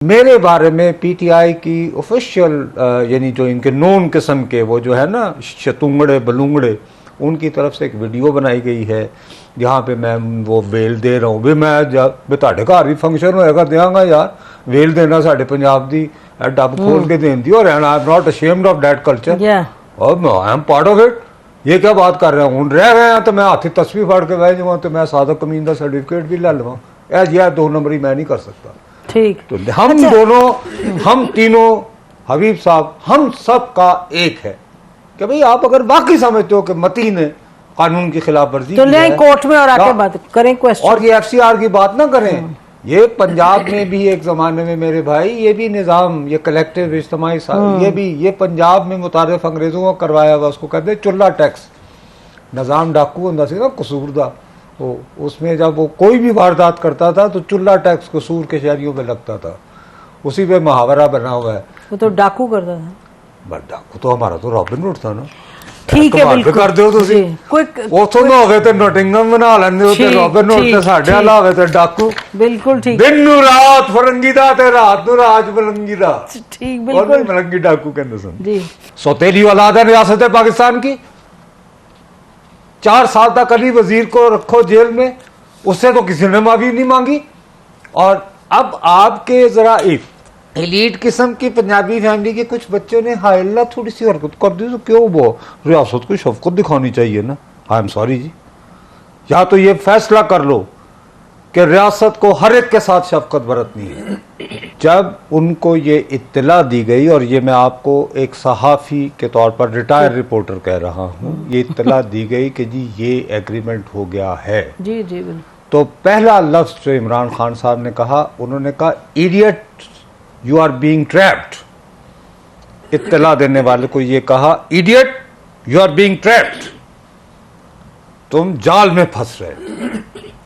मेरे बारे में पीटीआई की ऑफिशियल यानी जो इनके नॉन किस्म के वो जो है ना शतुंगड़े बलूंगड़े, उनकी तरफ से एक वीडियो बनाई गई है जहाँ पे मैं वो वेल दे रहा हूँ भी मैं जब ਤੁਹਾਡੇ ਘਰ भी फंक्शन होएगा देंगा यार वेल देना साढ़े पंजाब दी डब खोल के देती और I am not ashamed of that culture और I am part of it. ये क्या बात कर रहे हैं, हूँ रह गए हैं तो मैं हाथी तस्वीर फाड़ के बह जाऊँ तो मैं सादा कमीन का सर्टिफिकेट भी ले लवां, यह 2 नंबरी मैं नहीं कर सकता। ठीक तो हम अच्छा। दोनों हम तीनों हबीब साहब हम सब का एक है कि भाई आप अगर वाकई समझते हो कि मतीन ने कानून की खिलाफ वर्जी तो ले कोर्ट में और आके बात करें क्वेश्चन, और ये एफसीआर की बात ना करें। ये पंजाब में भी एक जमाने में मेरे भाई ये भी निज़ाम ये कलेक्टिव इज्तिमाई ये पंजाब में मुतारिफ अंग्रेजों को करवाया हुआ, उसको कहते चुल्ला टैक्स। निज़ाम डाकू होता सी ना कसूर दा, उसमें जब वो कोई भी वारदात करता था तो चुल्ला टैक्स कसूर के शहरियों पे लगता था, उसी पे मुहावरा बना हुआ है। वो तो डाकू करता था, बट डाकू तो हमारा तो रॉबिन हुड था ना। ठीक है बिल्कुल कर दो तुसी उथों ना होवे ते नोटिंगम बना लेंदे हो ते रॉबिन हुड ते साडे वाला होवे ते डाकू। बिल्कुल ठीक, दिन नु रात फरंगी दा ते रात नु राज मलंगी दा। ठीक बिल्कुल, और मलंगी डाकू कहंदे सन जी। सो तेरी औलाद है रियासत पाकिस्तान की, 4 साल तक अली वजीर को रखो जेल में, उससे तो किसी ने माफी नहीं मांगी। और अब आपके जरा एक एलीट किस्म की पंजाबी फैमिली के कुछ बच्चों ने हाय अल्लाह थोड़ी सी हरकत कर दी तो क्यों वो रियासत को शफकत दिखानी चाहिए ना। आई एम सॉरी जी, या तो ये फैसला कर लो कि रियासत को हर एक के साथ शफकत बरतनी है। जब उनको ये इत्तला दी गई, और ये मैं आपको एक सहाफ़ी के तौर पर रिटायर रिपोर्टर कह रहा हूँ, ये इत्तला दी गई कि जी ये एग्रीमेंट हो गया है जी जी बिल्कुल, तो पहला लफ्ज़ जो इमरान खान साहब ने कहा, उन्होंने कहा idiot you are being trapped. इत्तला देने वाले को ये कहा idiot you are being trapped, तुम जाल में फंस रहे।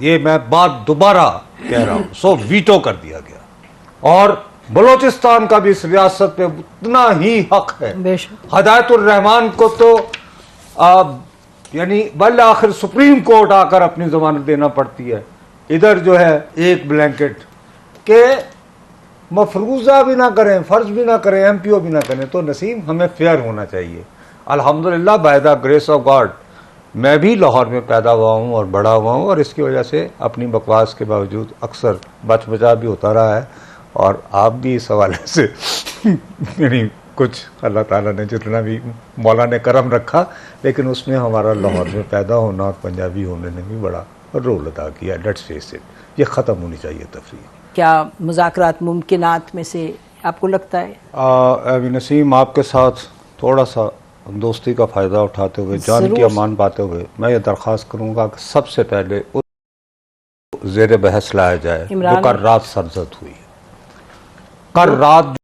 ये मैं बात दोबारा कह रहा हूं, सो वीटो कर दिया गया। और बलोचिस्तान का भी इस रियासत पे उतना ही हक है। हदायतुर रहमान को तो यानी बल आखिर सुप्रीम कोर्ट आकर अपनी जमानत देना पड़ती है, इधर जो है एक ब्लैंकेट के मफरूजा भी ना करें, फर्ज भी ना करें, एमपीओ भी ना करें। तो नसीम हमें फेयर होना चाहिए। अल्हम्दुलिल्लाह by the grace of God मैं भी लाहौर में पैदा हुआ हूँ और बड़ा हुआ हूँ, और इसकी वजह से अपनी बकवास के बावजूद अक्सर बच बचा भी होता रहा है। और आप भी इस हवाले से यानी कुछ अल्लाह ताला ने जितना भी मौला ने करम रखा, लेकिन उसमें हमारा लाहौर में पैदा होना और पंजाबी होने ने भी बड़ा रोल अदा किया। लेट्स फेस इट, ये ख़त्म होनी चाहिए तफरीक। क्या मुज़ाकरात मुमकिनात में से आपको लगता है? अभी नसीम आपके साथ थोड़ा सा दोस्ती का फ़ायदा उठाते हुए, जान की अमान पाते हुए, मैं ये दरख्वास्त करूँगा कि सबसे पहले ज़ेर बहस लाया जाए जो कल रात सरजद हुई। कल रात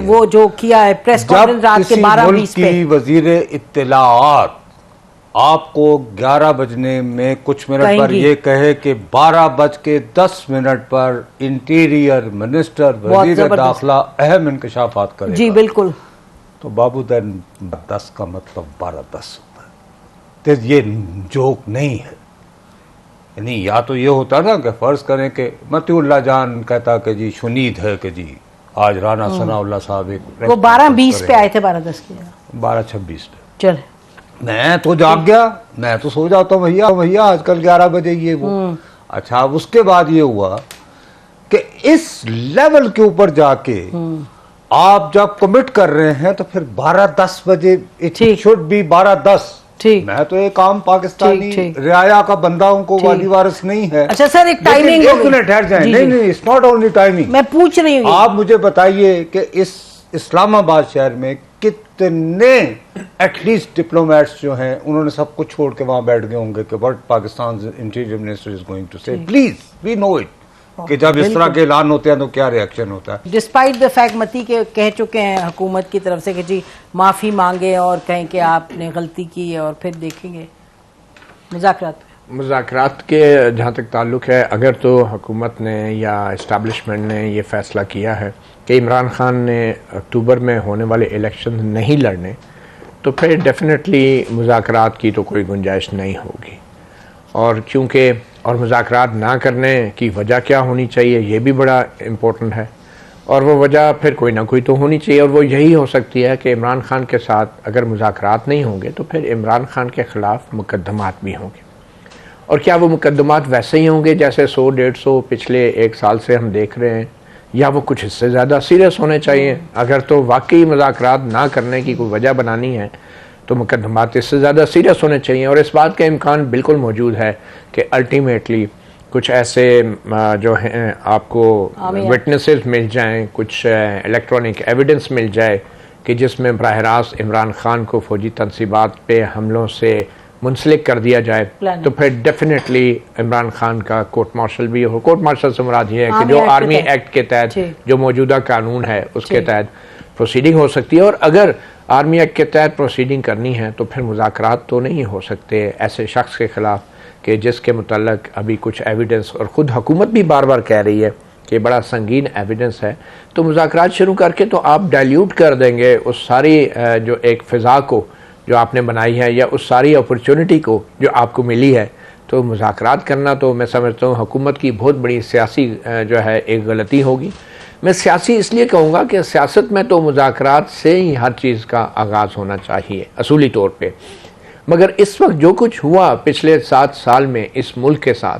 वो जो किया है प्रेस कॉन्फ्रेंस रात के 12:20 पे, वज़ीर इत्तलाआत आपको 11 बजने में कुछ मिनट पर ये कहे कि 12:10 पर इंटीरियर मिनिस्टर वज़ीर दाखिला अहम इंकशाफात करेगा जी बिल्कुल, तो बाबू दिन 10 का मतलब 12:10 होता है। तो ये जोक नहीं है। यानी या तो ये होता ना कि फ़र्ज करें कि मतीउल्लाह जान कहता कि जी शुनीद है कि जी आज राना सनाउल्लाह साहब एक वो 12:20 पे आए थे, 12:10 के 12:26 पे चल, मैं तो जाग गया, मैं तो सो जाता हूँ भैया आजकल 11 बजे ये वो। अच्छा, उसके बाद ये हुआ कि इस लेवल के ऊपर जाके आप जब कमिट कर रहे हैं तो फिर 12:10 बजे इट शुड बी 12:10। ठीक, मैं तो एक आम पाकिस्तानी रियाया का बंदा हूं, को वाली वारिस नहीं है। अच्छा सर, एक टाइमिंग, एक मिनट ठहर जाए। नहीं, इट्स नॉट ओनली टाइमिंग, मैं पूछ रही हूँ। आप मुझे बताइए कि इस इस्लामाबाद शहर में कितने एटलीस्ट डिप्लोमेट्स जो हैं उन्होंने सब कुछ छोड़ के वहां बैठ गए होंगे कि what Pakistan interior minister is going to say, please we know it, कि जब इस तरह के ऐलान होते हैं तो क्या रिएक्शन होता है। डिस्पाइट द फैक्ट मती के कह चुके हैं हुकूमत की तरफ से कि जी माफ़ी मांगे और कहें कि आपने गलती की है और फिर देखेंगे मुज़ाकरात के जहाँ तक ताल्लुक़ है, अगर तो हुकूमत ने या इस्टेब्लिशमेंट ने ये फ़ैसला किया है कि इमरान खान ने अक्टूबर में होने वाले इलेक्शन नहीं लड़ने, तो फिर डेफिनेटली मुज़ाकरात की तो कोई गुंजाइश नहीं होगी। और क्योंकि और मुज़ाकरात ना करने की वजह क्या होनी चाहिए, ये भी बड़ा इम्पोर्टेंट है। और वो वजह फिर कोई ना कोई तो होनी चाहिए, और वो यही हो सकती है कि इमरान खान के साथ अगर मुज़ाकरात नहीं होंगे तो फिर इमरान खान के ख़िलाफ़ मुकदमात भी होंगे। और क्या वो मुकदमात वैसे ही होंगे जैसे 100-150 पिछले 1 साल से हम देख रहे हैं, या वो कुछ इससे ज़्यादा सीरियस होने चाहिए? अगर तो वाकई मुज़ाकरात ना करने की कोई वजह बनानी है तो मुकदमात इससे ज़्यादा सीरियस होने चाहिए। और इस बात का इम्कान बिल्कुल मौजूद है कि अल्टीमेटली कुछ ऐसे जो हैं आपको विटनेसेस मिल जाएं, कुछ इलेक्ट्रॉनिक एविडेंस मिल जाए कि जिसमें बराह रास्त इमरान खान को फ़ौजी तनसीबात पे हमलों से मुंसलिक कर दिया जाए, तो फिर डेफिनेटली इमरान खान का कोर्ट मार्शल भी हो। कोर्ट मार्शल से मुराद ये है कि जो आर्मी एक्ट के तहत जो मौजूदा कानून है उसके तहत प्रोसीडिंग हो सकती है। और अगर आर्मी एक्ट के तहत प्रोसीडिंग करनी है तो फिर मुज़ाकरात तो नहीं हो सकते ऐसे शख्स के ख़िलाफ़ कि जिसके मुतल्लक अभी कुछ एविडेंस, और ख़ुद हुकूमत भी बार बार कह रही है कि बड़ा संगीन एविडेंस है। तो मुज़ाकरात शुरू करके तो आप डाइल्यूट कर देंगे उस सारी जो एक फ़िज़ा को जो आपने बनाई है, या उस सारी अपॉर्चुनिटी को जो आपको मिली है। तो मुज़ाकरात करना तो मैं समझता हूँ हुकूमत की बहुत बड़ी सियासी जो है एक गलती होगी। मैं सियासी इसलिए कहूँगा कि सियासत में तो मुज़ाकरात से ही हर चीज़ का आगाज़ होना चाहिए असूली तौर पे। मगर इस वक्त जो कुछ हुआ पिछले 7 साल में इस मुल्क के साथ,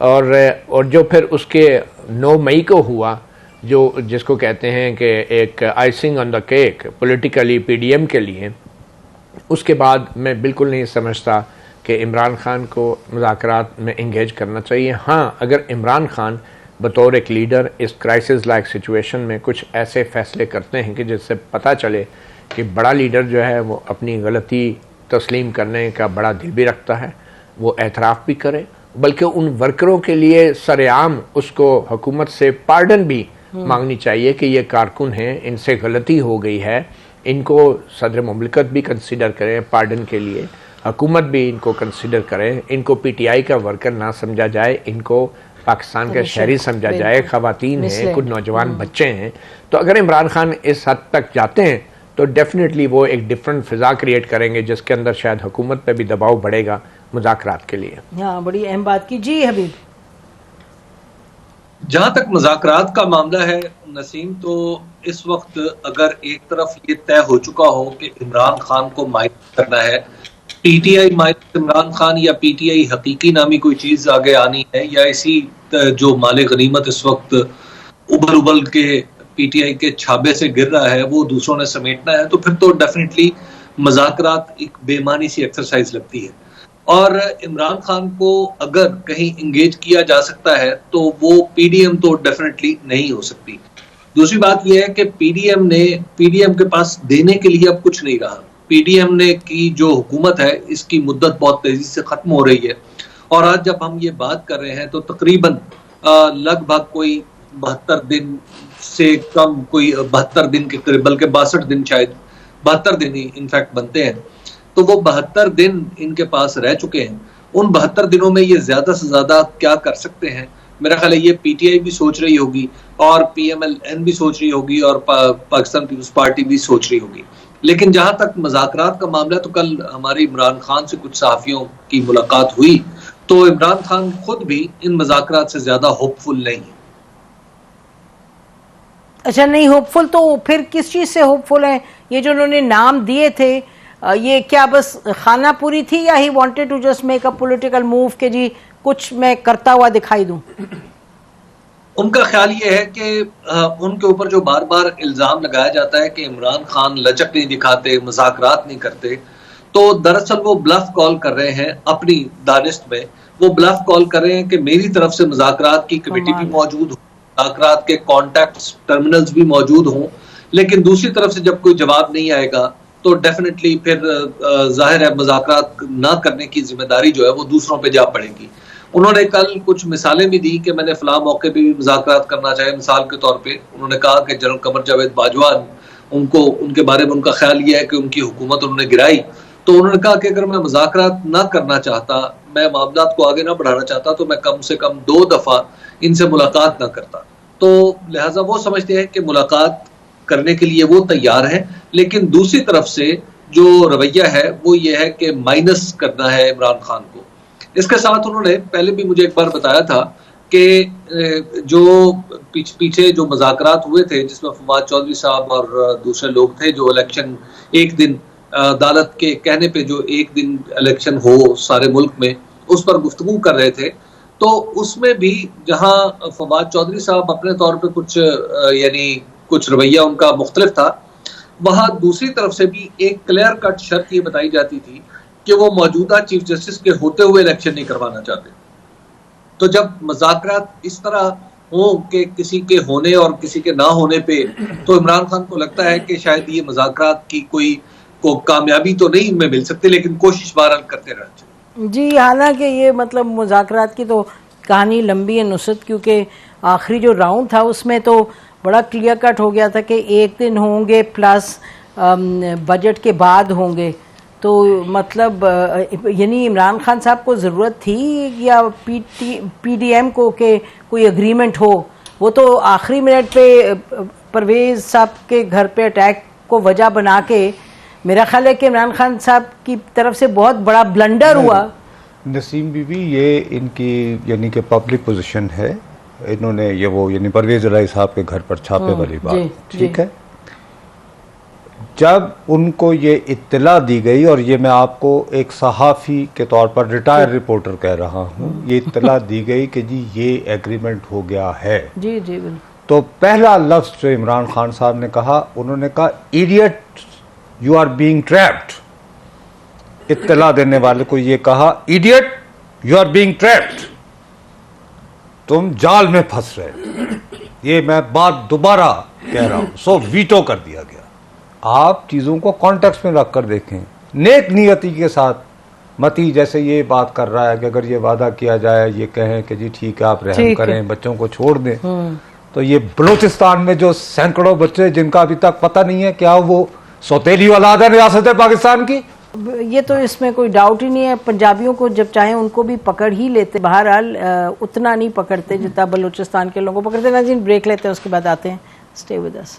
और जो फिर उसके 9 मई को हुआ, जो जिसको कहते हैं कि एक icing on the cake politically PDM के लिए, उसके बाद मैं बिल्कुल नहीं समझता कि इमरान खान को मुज़ाकरात में इंगेज करना चाहिए। हाँ, अगर इमरान खान बतौर एक लीडर इस क्राइसिस लाइक सिचुएशन में कुछ ऐसे फ़ैसले करते हैं कि जिससे पता चले कि बड़ा लीडर जो है वो अपनी गलती तस्लीम करने का बड़ा दिल भी रखता है, वो एतराफ़ भी करे, बल्कि उन वर्करों के लिए सरेआम उसको हुकूमत से पार्डन भी मांगनी चाहिए कि ये कारकुन हैं, इनसे गलती हो गई है, इनको सदर मुमलिकत भी कंसिडर करें पार्डन के लिए, हुकूमत भी इनको कंसिडर करें, इनको पीटीआई का वर्कर ना समझा जाए, इनको पाकिस्तान का शहरी समझा जाए, ख़वातीन हैं, कुछ नौजवान बच्चे हैं। तो अगर इमरान खान इस हद तक जाते हैं तो डेफिनेटली वो एक डिफरेंट फ़िज़ा क्रिएट करेंगे जिसके अंदर शायद हुकूमत पे भी दबाव बढ़ेगा मुज़ाकरात के लिए। हाँ, बड़ी अहम बात की। जी हबीब, जहां तक मुज़ाकरात का मामला है नसीम, तो इस वक्त अगर एक तरफ ये तय हो चुका हो कि इमरान खान को माइनस करना है, पीटीआई माइनस इमरान खान या पीटीआई हकीकी नामी कोई चीज आगे आनी है, या इसी जो माले गनीमत इस वक्त उबल उबल के पीटीआई के छाबे से गिर रहा है वो दूसरों ने समेटना है, तो फिर तो डेफिनेटली मुज़ाकरात एक बेमानी सी एक्सरसाइज लगती है। और इमरान खान को अगर कहीं इंगेज किया जा सकता है तो वो पीडीएम तो डेफिनेटली नहीं हो सकती। दूसरी बात यह है कि पीडीएम के पास देने के लिए अब कुछ नहीं रहा। पीडीएम ने की जो हुकूमत है इसकी मुद्दत बहुत तेजी से खत्म हो रही है, और आज जब हम ये बात कर रहे हैं तो तकरीबन लगभग कोई 72 दिन से कम, कोई 72 दिन के करीब, बल्कि 62 दिन, शायद 72 दिन ही इनफैक्ट बनते हैं। तो वो 72 दिन इनके पास रह चुके हैं। उन 72 दिनों में ये ज्यादा से ज्यादा क्या कर सकते हैं, मेरा ख्याल है ये पीटीआई भी सोच रही होगी और पीएमएलएन भी सोच रही होगी और पाकिस्तान पीपल्स पार्टी भी सोच रही होगी। लेकिन जहां तक मुज़ाकरात का मामला, तो कल हमारी इमरान खान से कुछ सहाफियों की मुलाकात हुई तो इमरान खान खुद भी इन मुज़ाकरात से ज्यादा होपफुल नहीं है। अच्छा, नहीं होपफुल, तो फिर किस चीज से होपफुल है? ये जो उन्होंने नाम दिए थे, ये क्या बस खाना पूरी थी, या he wanted to just make a political move के जी कुछ मैं करता हुआ दिखाई दूं? उनका ख्याल ये है कि उनके ऊपर जो बार बार इल्जाम लगाया जाता है कि इमरान खान लचक नहीं दिखाते, मुज़ाकरात नहीं करते, तो दरअसल वो ब्लफ कॉल कर रहे हैं अपनी दानिश्त में। वो ब्लफ कॉल कर रहे हैं कि मेरी तरफ से मुज़ाकरात की कमेटी भी मौजूद हो, मुज़ाकरात के कॉन्टैक्ट्स टर्मिनल्स भी मौजूद हों, लेकिन दूसरी तरफ से जब कोई जवाब नहीं आएगा तो डेफिनेटली फिर जाहिर है मुज़ाकरात ना करने की जिम्मेदारी जो है वो दूसरों पे जा पड़ेगी। उन्होंने कल कुछ मिसालें भी दी कि मैंने फलां मौके पे भी मुज़ाकरात करना चाहे। मिसाल के तौर पे उन्होंने कहा कि जनरल कमर जावेद बाजवा, उनको उनके बारे में उनका ख्याल यह है कि उनकी हुकूमत उन्होंने गिराई, तो उन्होंने कहा कि अगर मैं मुज़ाकरात ना करना चाहता, मैं मामलात को आगे ना बढ़ाना चाहता, तो मैं कम से कम 2 दफा इनसे मुलाकात ना करता। तो लिहाजा वो समझते हैं कि मुलाकात करने के लिए वो तैयार है, लेकिन दूसरी तरफ से जो रवैया है वो ये है कि माइनस करना है इमरान खान को। इसके साथ उन्होंने पहले भी मुझे एक बार बताया था कि जो पीछे जो मुज़ाकरात हुए थे जिसमें फवाद चौधरी साहब और दूसरे लोग थे, जो इलेक्शन एक दिन अदालत के कहने पे जो एक दिन इलेक्शन हो सारे मुल्क में, उस पर गुफ्तगू कर रहे थे, तो उसमें भी जहां फवाद चौधरी साहब अपने तौर पे कुछ यानी कुछ रवैया उनका मुख्तलिफ था, वहां दूसरी तरफ से भी एक क्लियर कट शर्त ये बताई जाती थी कि वो मौजूदा चीफ जस्टिस के होते हुए इलेक्शन नहीं करवाना चाहते। तो जब मुज़ाकरात इस तरह हो कि किसी के होने और किसी के ना होने पे, तो इमरान खान को लगता है कि शायद ये मुज़ाकरात की कोई कामयाबी तो नहीं में मिल सकती, लेकिन कोशिश बहरहाल करते रहना चाहिए। जी, हालांकि ये मतलब मुज़ाकरात की तो कहानी लंबी है नुसरत, क्योंकि आखिरी जो राउंड था उसमें तो बड़ा क्लियर कट हो गया था कि एक दिन होंगे प्लस बजट के बाद होंगे। तो मतलब यानी इमरान खान साहब को ज़रूरत थी या पीडीएम को कि कोई एग्रीमेंट हो? वो तो आखिरी मिनट पे परवेज़ साहब के घर पे अटैक को वजह बना के, मेरा ख्याल है कि इमरान खान साहब की तरफ से बहुत बड़ा ब्लंडर हुआ। नसीम बीबी, ये इनकी यानी कि पब्लिक पोजीशन है, इन्होंने ये वो यानी परवेज इलाही साहब के घर पर छापे वाली बात, ठीक है। जब उनको ये इत्तला दी गई, और ये मैं आपको एक सहाफ़ी के तौर पर रिटायर रिपोर्टर कह रहा हूँ, ये इत्तला दी गई कि जी ये एग्रीमेंट हो गया है, जी जी बिल्कुल, तो पहला लफ्ज़ जो इमरान खान साहब ने कहा, उन्होंने कहा idiot you are being trapped. इत्तला देने वाले को ये कहा idiot you are being trapped, तुम जाल में फंस रहे। ये मैं बात दोबारा कह रहा हूं, सो वीटो कर दिया गया। आप चीजों को कॉन्टेक्स्ट में रखकर देखें, नेक नियति के साथ मती जैसे ये बात कर रहा है कि अगर ये वादा किया जाए, ये कहें कि जी ठीक है आप रहम करें, बच्चों को छोड़ दें, तो ये बलूचिस्तान में जो सैकड़ों बच्चे जिनका अभी तक पता नहीं है क्या वो सौतेली औलाद है रियासत पाकिस्तान की, ये तो इसमें कोई डाउट ही नहीं है। पंजाबियों को जब चाहे उनको भी पकड़ ही लेते, बहरहाल उतना नहीं पकड़ते जितना बलूचिस्तान के लोगों को पकड़ते। नाज़रीन, ब्रेक लेते हैं, उसके बाद आते हैं। Stay with us.